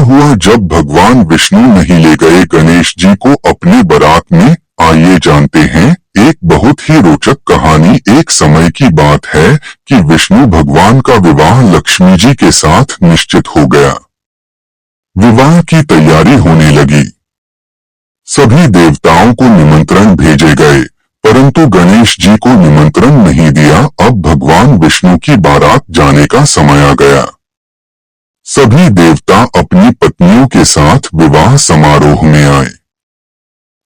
हुआ जब भगवान विष्णु नहीं ले गए गणेश जी को अपने बारात में? आइए जानते हैं। एक बहुत ही रोचक कहानी। एक समय की बात है कि विष्णु भगवान का विवाह लक्ष्मी जी के साथ निश्चित हो गया। विवाह की तैयारी होने लगी। सभी देवताओं को निमंत्रण भेजे गए, परंतु गणेश जी को निमंत्रण नहीं दिया। अब भगवान विष्णु की बारात जाने का समय आ गया। सभी देवता अपनी पत्नियों के साथ विवाह समारोह में आए।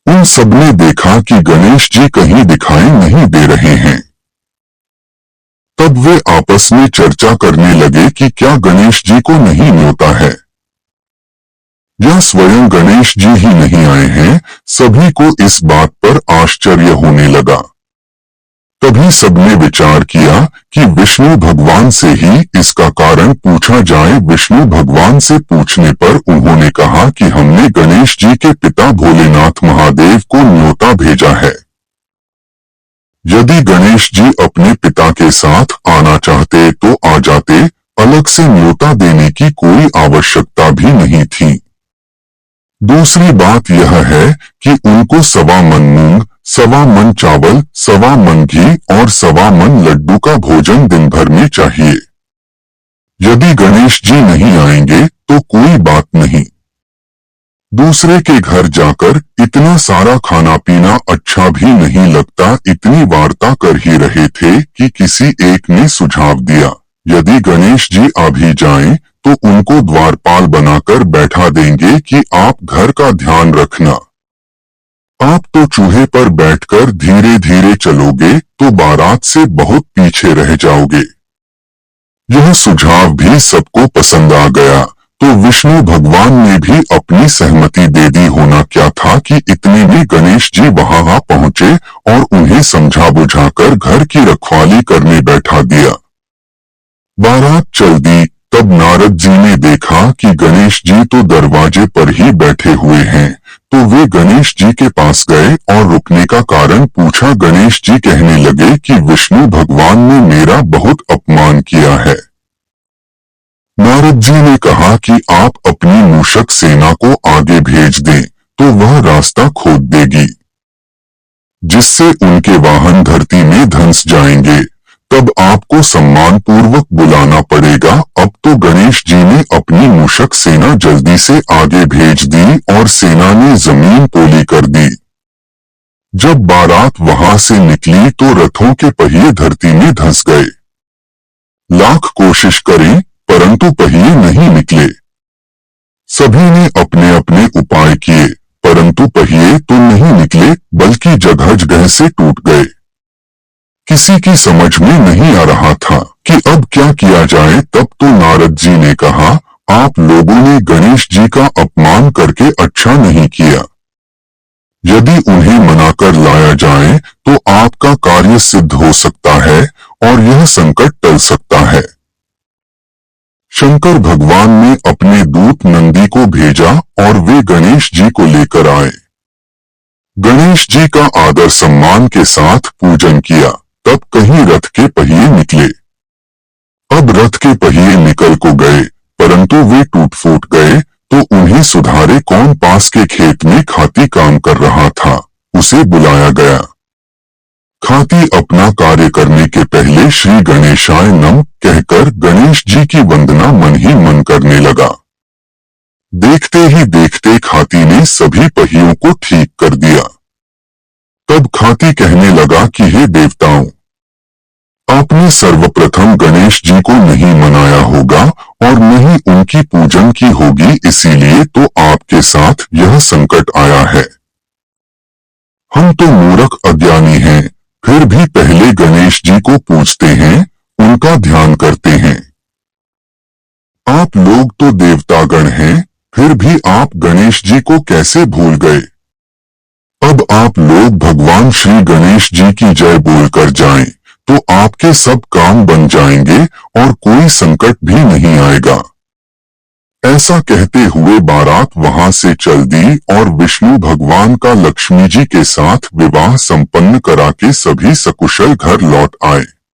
उन सबने देखा कि गणेश जी कहीं दिखाई नहीं दे रहे हैं। तब वे आपस में चर्चा करने लगे कि क्या गणेश जी को नहीं न्योता है या स्वयं गणेश जी ही नहीं आए हैं। सभी को इस बात पर आश्चर्य होने लगा। तभी सबने विचार किया कि विष्णु भगवान से ही इसका कारण पूछा जाए। विष्णु भगवान से पूछने पर उन्होंने कहा कि हमने गणेश जी के पिता भोलेनाथ महादेव को न्योता भेजा है। यदि गणेश जी अपने पिता के साथ आना चाहते तो आ जाते, अलग से न्योता देने की कोई आवश्यकता भी नहीं थी। दूसरी बात यह है कि उनको 1.25 मन मूंग, 1.25 मन चावल, 1.25 मन घी और 1.25 मन लड्डू का भोजन दिन भर में चाहिए। यदि गणेश जी नहीं आएंगे तो कोई बात नहीं। दूसरे के घर जाकर इतना सारा खाना पीना अच्छा भी नहीं लगता। इतनी वार्ता कर ही रहे थे कि किसी एक ने सुझाव दिया, यदि गणेश जी आ भी जाएं तो उनको द्वारपाल बनाकर बैठा देंगे कि आप घर का ध्यान रखना। आप तो चूहे पर बैठकर धीरे धीरे चलोगे तो बारात से बहुत पीछे रह जाओगे। यह सुझाव भी सबको पसंद आ गया, तो विष्णु भगवान ने भी अपनी सहमति दे दी। होना क्या था कि इतने में गणेश जी वहां आ पहुंचे और उन्हें समझा बुझाकर घर की रखवाली करने बैठा दिया। बारात चल दी। तब नारद जी ने देखा कि गणेश जी तो दरवाजे पर ही बैठे हुए हैं, तो वे गणेश जी के पास गए और रुकने का कारण पूछा। गणेश जी कहने लगे कि विष्णु भगवान ने मेरा बहुत अपमान किया है। नारद जी ने कहा कि आप अपनी मूषक सेना को आगे भेज दें तो वह रास्ता खोद देगी, जिससे उनके वाहन धरती में धंस जाएंगे। तब आपको सम्मान पूर्वक बुलाना पड़ेगा। अब तो गणेश जी ने अपनी मूषक सेना जल्दी से आगे भेज दी और सेना ने जमीन पोली कर दी। जब बारात वहां से निकली तो रथों के पहिए धरती में धंस गए। लाख कोशिश करें परंतु पहिए नहीं निकले। सभी ने अपने अपने उपाय किए, परंतु पहिए तो नहीं निकले बल्कि जगह जगह से टूट गए। किसी की समझ में नहीं आ रहा था कि अब क्या किया जाए। तब तो नारद जी ने कहा, आप लोगों ने गणेश जी का अपमान करके अच्छा नहीं किया। यदि उन्हें मनाकर लाया जाए तो आपका कार्य सिद्ध हो सकता है और यह संकट टल सकता है। शंकर भगवान ने अपने दूत नंदी को भेजा और वे गणेश जी को लेकर आए। गणेश जी का आदर सम्मान के साथ पूजन किया। तब कहीं रथ के पहिए निकले। अब रथ के पहिए निकल को गए, परंतु वे टूट फूट गए तो उन्हें सुधारे कौन? पास के खेत में खाती काम कर रहा था, उसे बुलाया गया। खाती अपना कार्य करने के पहले श्री गणेशाय नमः कहकर गणेश जी की वंदना मन ही मन करने लगा। देखते ही देखते खाती ने सभी पहियों को ठीक कर दिया। तब खाती कहने लगा कि हे देवताओं, आपने सर्वप्रथम गणेश जी को नहीं मनाया होगा और न ही उनकी पूजन की होगी, इसीलिए तो आपके साथ यह संकट आया है। हम तो मूर्ख अज्ञानी हैं, फिर भी पहले गणेश जी को पूजते हैं, उनका ध्यान करते हैं। आप लोग तो देवतागण हैं, फिर भी आप गणेश जी को कैसे भूल गए? अब आप लोग भगवान श्री गणेश जी की जय बोलकर जाएं, तो आपके सब काम बन जाएंगे और कोई संकट भी नहीं आएगा। ऐसा कहते हुए बारात वहां से चल दी और विष्णु भगवान का लक्ष्मी जी के साथ विवाह संपन्न करा के सभी सकुशल घर लौट आए।